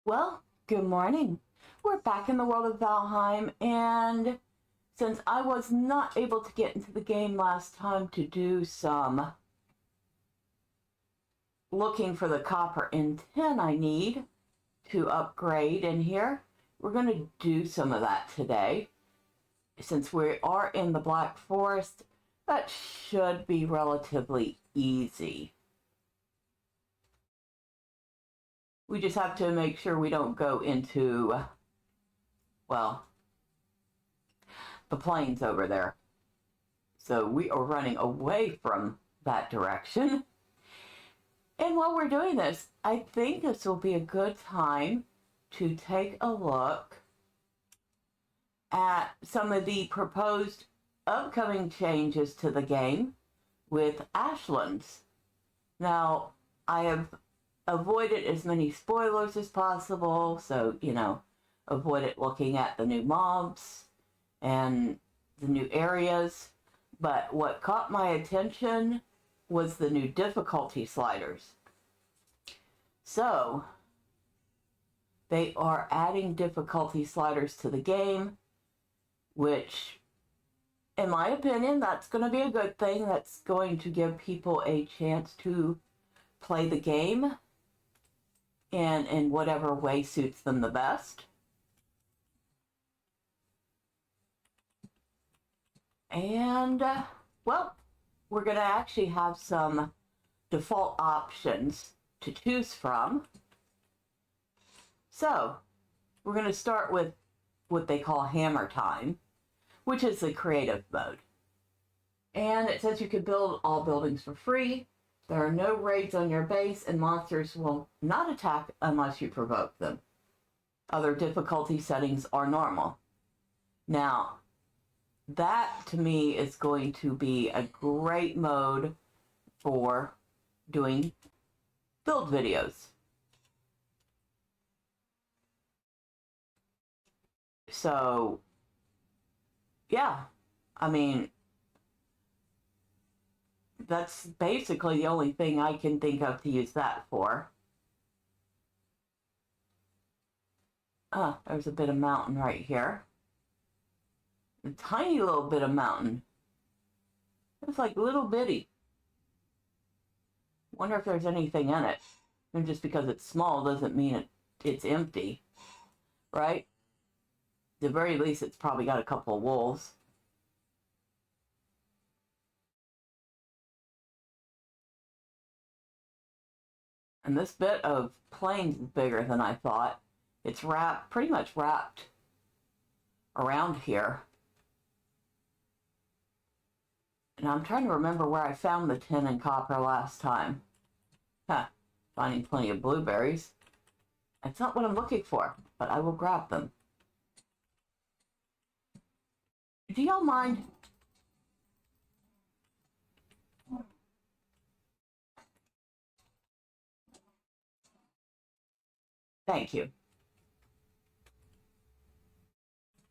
Well, good morning. We're back in the world of Valheim, and since I was not able to get into the game last time to do some looking for the copper and tin I need to upgrade in here, we're going to do some of that today. Since we are in the Black Forest, that should be relatively easy. We just have to make sure we don't go into, well, the plains over there. So we are running away from that direction. And while we're doing this, I think this will be a good time to take a look at some of the proposed upcoming changes to the game with Ashlands. Now, I have avoided as many spoilers as possible, so, avoided looking at the new mobs and the new areas. But what caught my attention was the new difficulty sliders. So, they are adding difficulty sliders to the game, which, in my opinion, that's going to be a good thing. That's going to give people a chance to play the game in whatever way suits them the best. And, well, we're going to actually have some default options to choose from. So, we're going to start with what they call hammer time, which is the creative mode. And it says you can build all buildings for free. There are no raids on your base, and monsters will not attack unless you provoke them. Other difficulty settings are normal. Now, that to me is going to be a great mode for doing build videos. So, yeah, I mean, that's basically the only thing I can think of to use that for. There's a bit of mountain right here. A tiny little bit of mountain. It's like little bitty. Wonder if there's anything in it. And just because it's small doesn't mean it's empty, right? At the very least, it's probably got a couple of wolves. And this bit of plains is bigger than I thought. It's pretty much wrapped around here. And I'm trying to remember where I found the tin and copper last time. Finding plenty of blueberries. That's not what I'm looking for, but I will grab them. Do y'all mind? Thank you.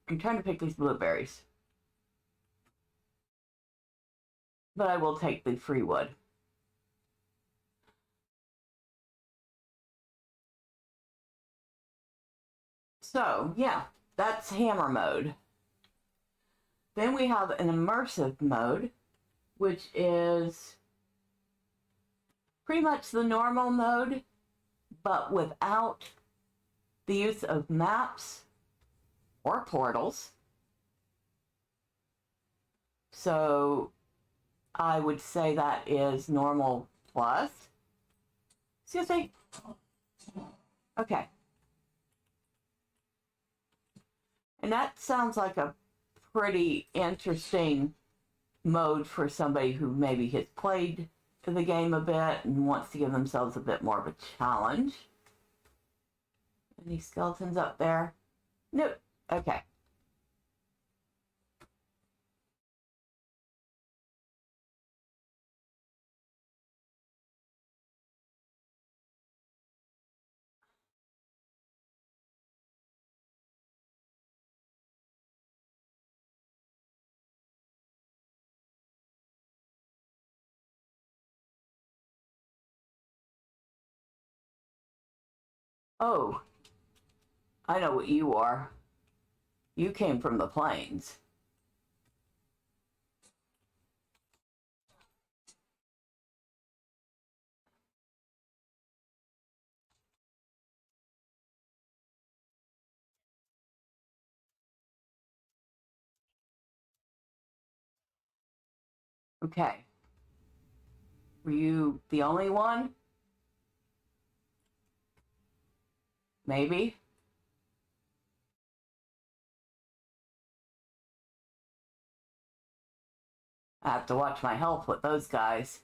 I'm trying to pick these blueberries. But I will take the free wood. So, yeah, that's hammer mode. Then we have an immersive mode, which is pretty much the normal mode, but without the use of maps or portals. So I would say that is normal plus. Excuse me. Okay. And that sounds like a pretty interesting mode for somebody who maybe has played the game a bit and wants to give themselves a bit more of a challenge. Any skeletons up there? Nope. Okay. Oh, I know what you are. You came from the plains. Okay. Were you the only one? Maybe? I have to watch my health with those guys.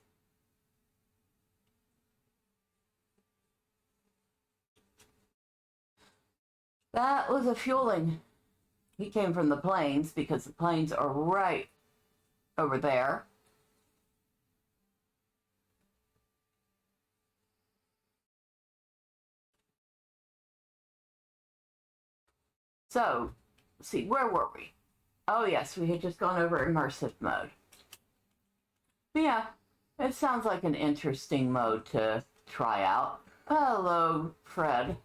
That was a fueling. He came from the plains because the plains are right over there. So, let's see, where were we? Oh, yes, we had just gone over immersive mode. But yeah, it sounds like an interesting mode to try out. Hello, Fred.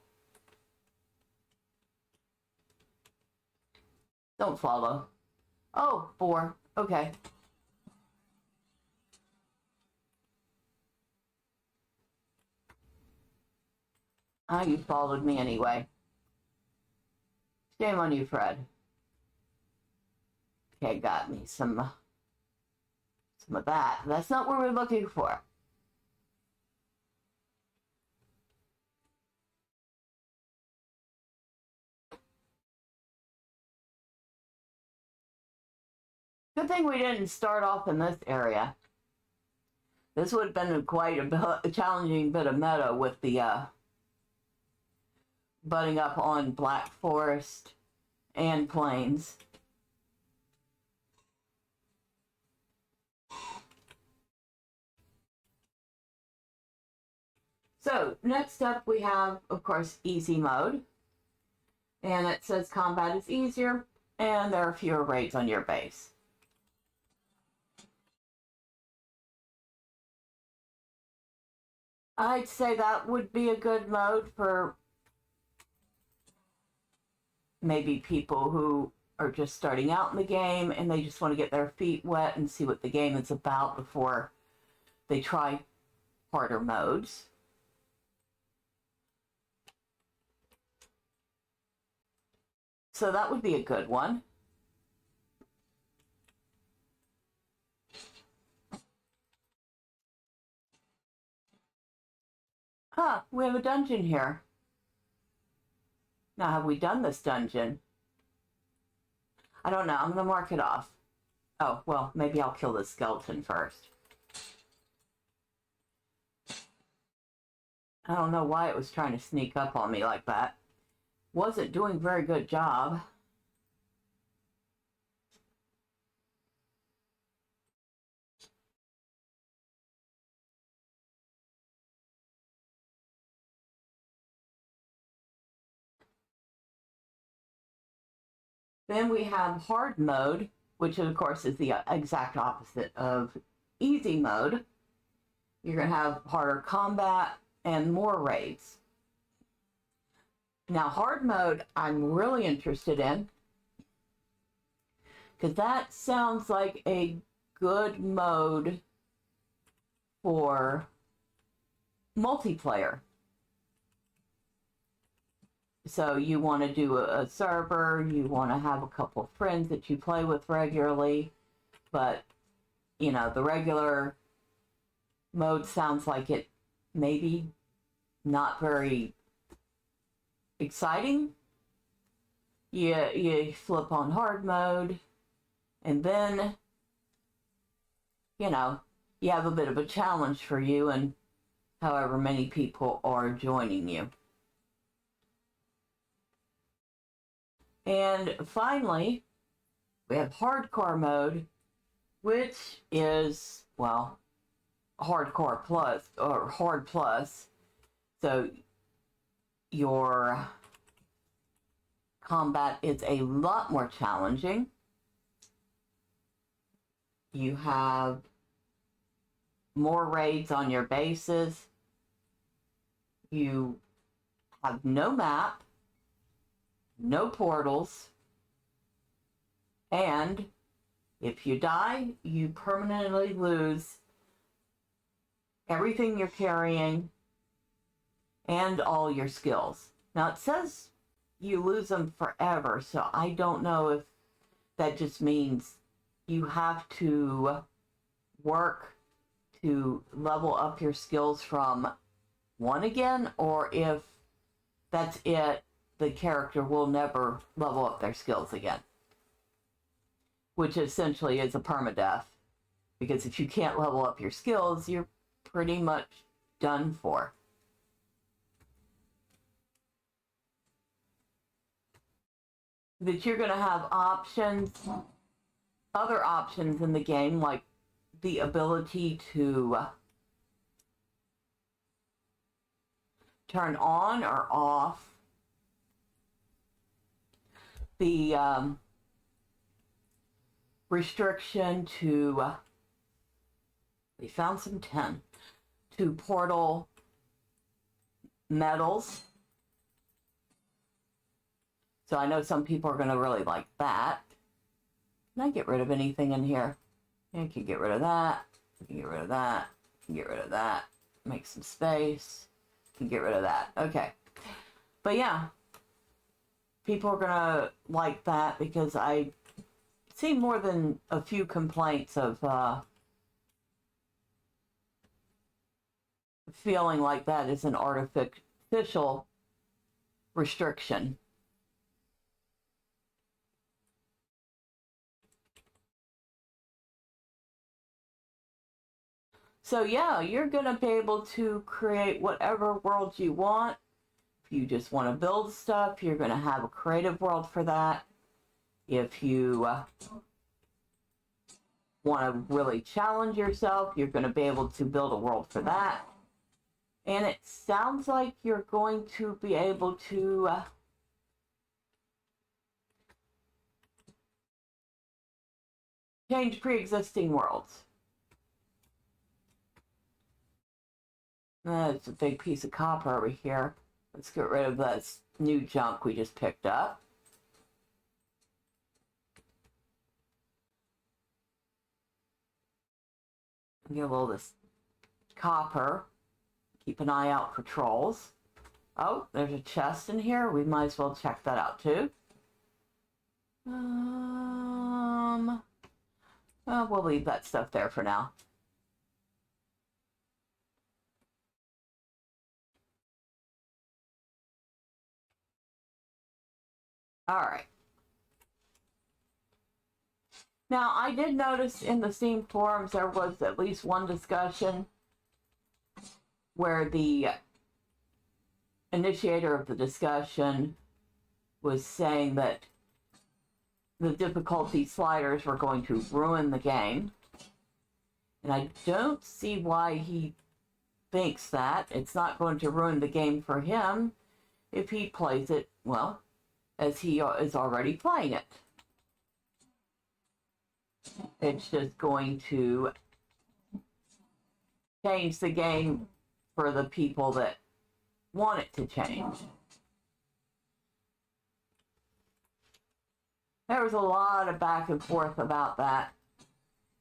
Don't follow. Oh, 4. Okay. Ah, you followed me anyway. Shame on you, Fred. Okay, got me some of that. That's not what we're looking for. Good thing we didn't start off in this area. This would have been quite a challenging bit of meta with the butting up on Black Forest and Plains. So next up we have, of course, easy mode. And it says combat is easier and there are fewer raids on your base. I'd say that would be a good mode for maybe people who are just starting out in the game and they just want to get their feet wet and see what the game is about before they try harder modes. So that would be a good one. Huh, we have a dungeon here. Now, have we done this dungeon? I don't know. I'm going to mark it off. Oh, well, maybe I'll kill the skeleton first. I don't know why it was trying to sneak up on me like that. Wasn't doing a very good job. Then we have hard mode, which of course is the exact opposite of easy mode. You're going to have harder combat and more raids. Now, hard mode, I'm really interested in because that sounds like a good mode for multiplayer. So you want to do a server, you want to have a couple of friends that you play with regularly, but, you know, the regular mode sounds like it maybe not very exciting. You flip on hard mode, and then, you know, you have a bit of a challenge for you and however many people are joining you. And finally, we have hardcore mode, which is, well, hardcore plus or hard plus. So your combat is a lot more challenging. You have more raids on your bases. You have no map. no portals, and if you die, you permanently lose everything you're carrying and all your skills. Now it says you lose them forever, so I don't know if that just means you have to work to level up your skills from 1 again, or if that's it, the character will never level up their skills again. Which essentially is a permadeath, because if you can't level up your skills, you're pretty much done for. That you're going to have options, other options in the game, like the ability to turn on or off the restriction to, we found some 10, to portal medals. So I know some people are going to really like that. Can I get rid of anything in here? I can get rid of that. I can get rid of that. I can get rid of that. Make some space. I can get rid of that. Okay. But yeah, people are going to like that, because I see more than a few complaints of feeling like that is an artificial restriction. So yeah, you're going to be able to create whatever world you want. If you just want to build stuff, you're going to have a creative world for that. If you want to really challenge yourself, you're going to be able to build a world for that. And it sounds like you're going to be able to change pre-existing worlds. That's a big piece of copper over here. Let's get rid of this new junk we just picked up. Get a little of this copper. Keep an eye out for trolls. Oh, there's a chest in here. We might as well check that out too. Well, we'll leave that stuff there for now. All right. Now, I did notice in the Steam forums there was at least one discussion where the initiator of the discussion was saying that the difficulty sliders were going to ruin the game. And I don't see why he thinks that. It's not going to ruin the game for him if he plays it, well, as he is already playing it. It's just going to change the game for the people that want it to change. There was a lot of back and forth about that.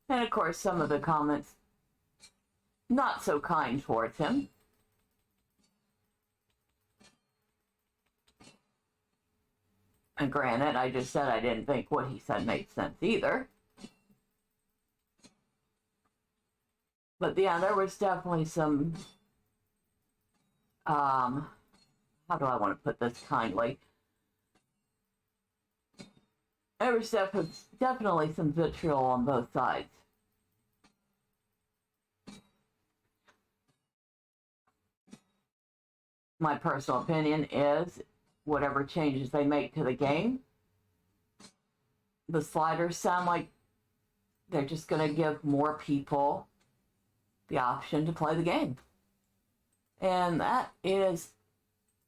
And of course, some of the comments not so kind towards him. And granted, I just said I didn't think what he said made sense either. But yeah, there was definitely some, how do I want to put this kindly? There was definitely some vitriol on both sides. My personal opinion is, whatever changes they make to the game, the sliders sound like they're just going to give more people the option to play the game. And that is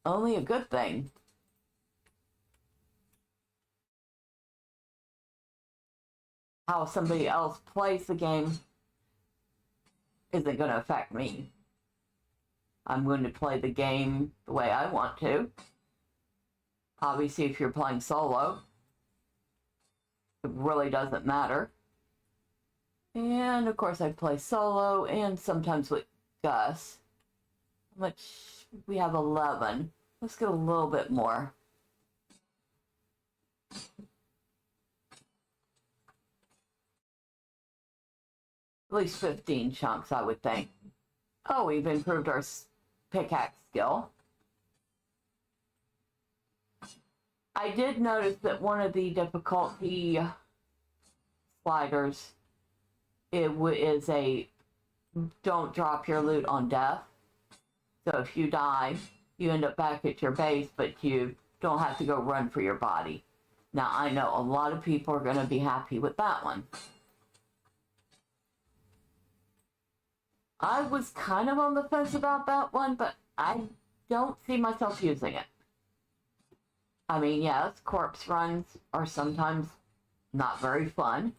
only a good thing. How somebody else plays the game isn't going to affect me. I'm going to play the game the way I want to. Obviously, if you're playing solo, it really doesn't matter. And of course, I play solo and sometimes with Gus. How much? We have 11. Let's get a little bit more. At least 15 chunks, I would think. Oh, we've improved our pickaxe skill. I did notice that one of the difficulty sliders is a don't drop your loot on death. So if you die, you end up back at your base, but you don't have to go run for your body. Now, I know a lot of people are going to be happy with that one. I was kind of on the fence about that one, but I don't see myself using it. I mean, yes, corpse runs are sometimes not very fun,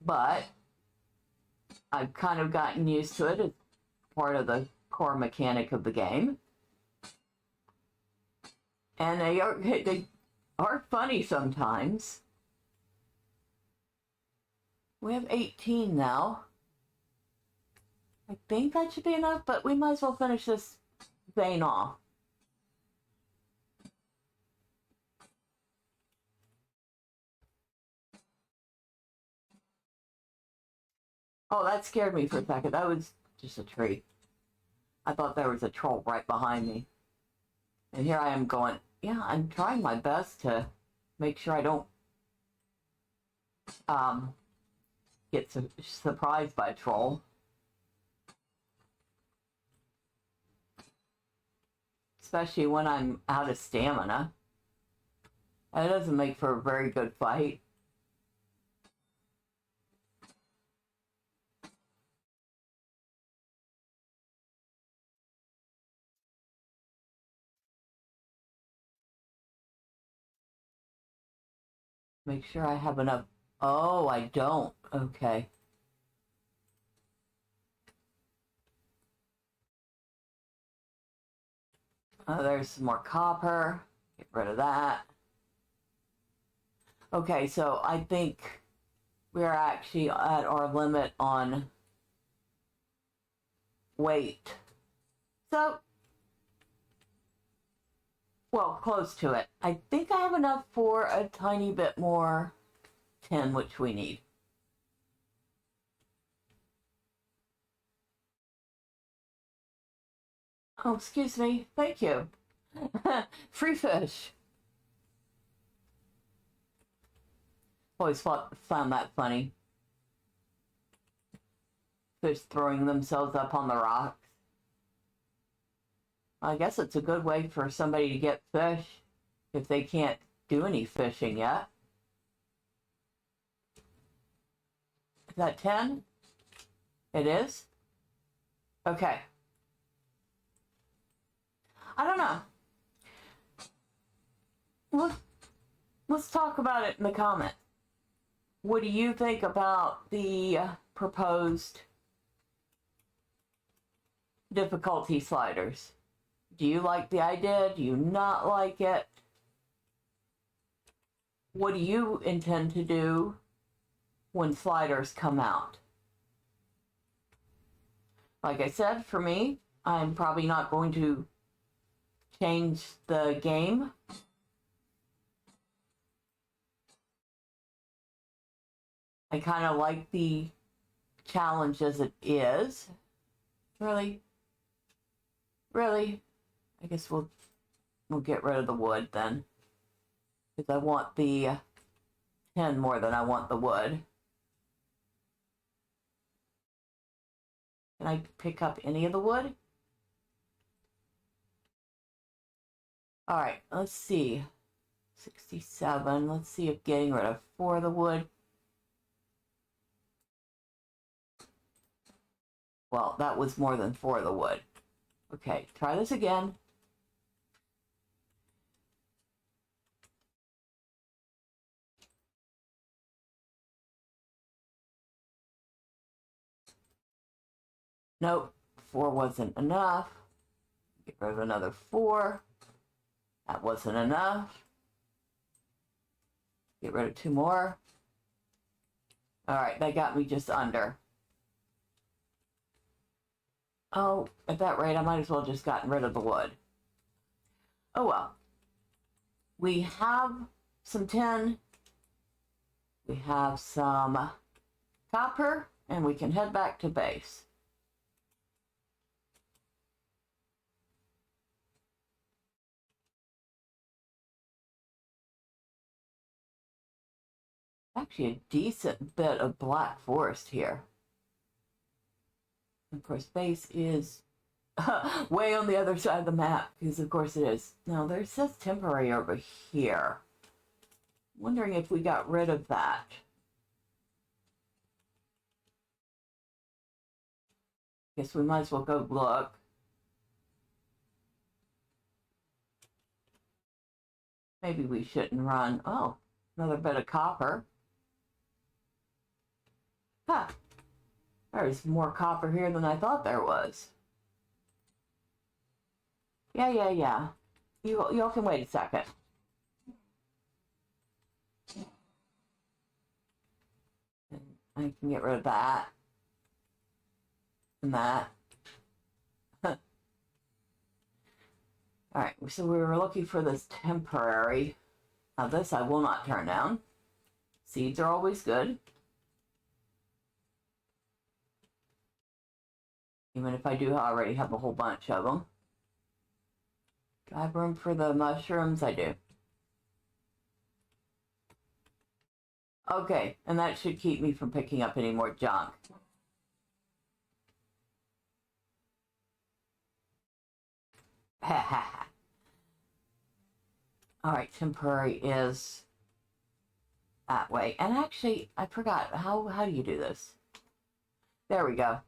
but I've kind of gotten used to it as part of the core mechanic of the game. And they are funny sometimes. We have 18 now. I think that should be enough, but we might as well finish this vein off. Oh, that scared me for a second. That was just a tree. I thought there was a troll right behind me. And here I am going, yeah, I'm trying my best to make sure I don't get surprised by a troll. Especially when I'm out of stamina. That doesn't make for a very good fight. Make sure I have enough. Oh, I don't. Okay. Oh, there's some more copper. Get rid of that. Okay, so I think we're actually at our limit on weight. So, well, close to it. I think I have enough for a tiny bit more tin, which we need. Oh, excuse me. Thank you. Free fish. Always found that funny. Fish throwing themselves up on the rocks. I guess it's a good way for somebody to get fish if they can't do any fishing yet. Is that 10? It is? Okay. I don't know. Let's talk about it in the comments. What do you think about the proposed difficulty sliders? Do you like the idea? Do you not like it? What do you intend to do when sliders come out? Like I said, for me, I'm probably not going to change the game. I kind of like the challenge as it is. Really? I guess we'll get rid of the wood then. Because I want the tin more than I want the wood. Can I pick up any of the wood? Alright, let's see. 67. Let's see if getting rid of 4 of the wood. Well, that was more than 4 of the wood. Okay, try this again. Nope, 4 wasn't enough. Get rid of another 4. That wasn't enough. Get rid of 2 more. All right, that got me just under. Oh, at that rate, I might as well just gotten rid of the wood. Oh well. We have some tin. We have some copper, and we can head back to base. Actually, a decent bit of black forest here. Of course, base is way on the other side of the map, because of course it is. Now, there says temporary over here. Wondering if we got rid of that. Guess we might as well go look. Maybe we shouldn't run. Oh, another bit of copper. Huh. There's more copper here than I thought there was. Yeah. Y'all can wait a second. I can get rid of that. And that. Alright, so we were looking for this temporary. Now this I will not turn down. Seeds are always good. Even if I do already have a whole bunch of them. Do I have room for the mushrooms? I do. Okay, and that should keep me from picking up any more junk. Alright, temporary is that way. And actually, I forgot, how do you do this? There we go.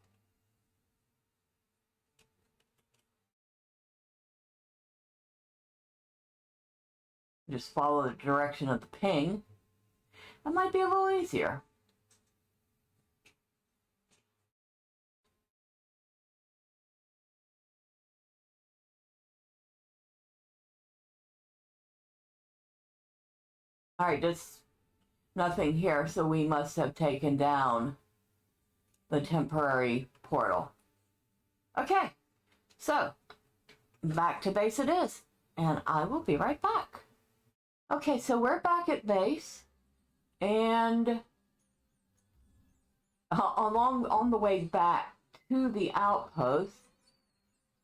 Just follow the direction of the ping. That might be a little easier. All right, just nothing here, so we must have taken down the temporary portal. Okay, so back to base it is, and I will be right back. Okay, so we're back at base, and on the way back to the outpost,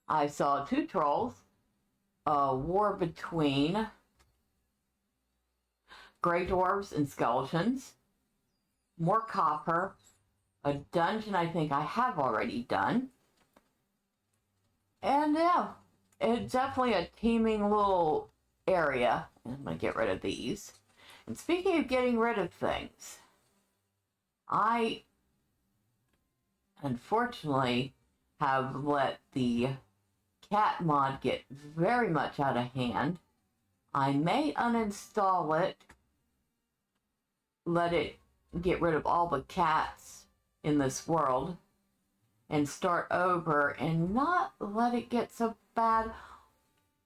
I saw 2 trolls, a war between gray dwarves and skeletons, more copper, a dungeon I think I have already done, and yeah, it's definitely a teeming little area. I'm going to get rid of these. And speaking of getting rid of things, I unfortunately have let the cat mod get very much out of hand. I may uninstall it, let it get rid of all the cats in this world, and start over and not let it get so bad.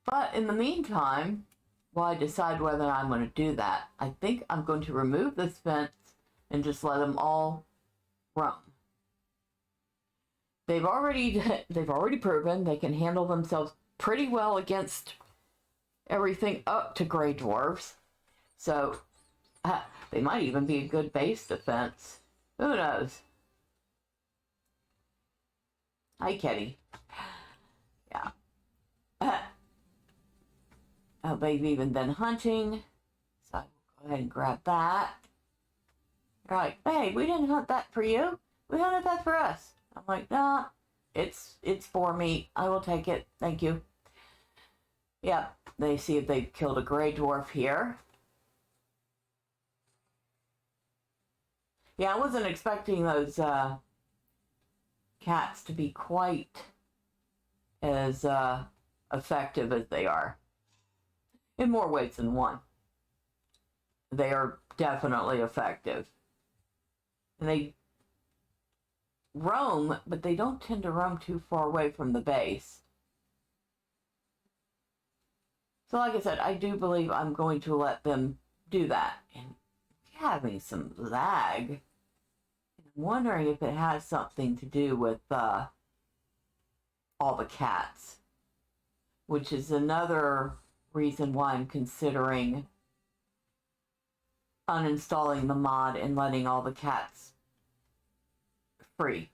But in the meantime, while I decide whether I'm going to do that, I think I'm going to remove this fence and just let them all roam. They've already proven they can handle themselves pretty well against everything up to gray dwarves. So they might even be a good base defense. Who knows? Hi, Kitty. Yeah. Oh, they've even been hunting. So I will go ahead and grab that. They're like, hey, we didn't hunt that for you. We hunted that for us. I'm like, nah, it's for me. I will take it. Thank you. Yeah, they see if they've killed a gray dwarf here. Yeah, I wasn't expecting those cats to be quite as effective as they are. In more ways than one. They are definitely effective. And they roam, but they don't tend to roam too far away from the base. So like I said, I do believe I'm going to let them do that. And having some lag. I'm wondering if it has something to do with all the cats, which is another reason why I'm considering uninstalling the mod and letting all the cats free.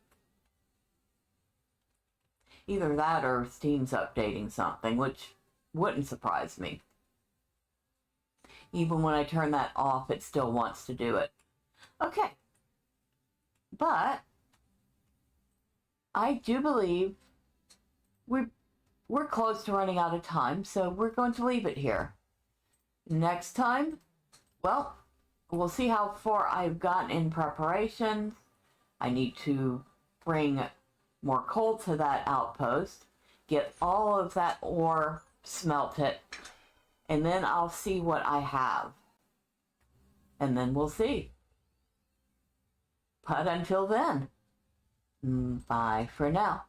Either that or Steam's updating something, which wouldn't surprise me. Even when I turn that off, it still wants to do it. Okay. But I do believe we're close to running out of time, so we're going to leave it here. Next time, well, we'll see how far I've gotten in preparations. I need to bring more coal to that outpost, get all of that ore, smelt it, and then I'll see what I have. And then we'll see. But until then, bye for now.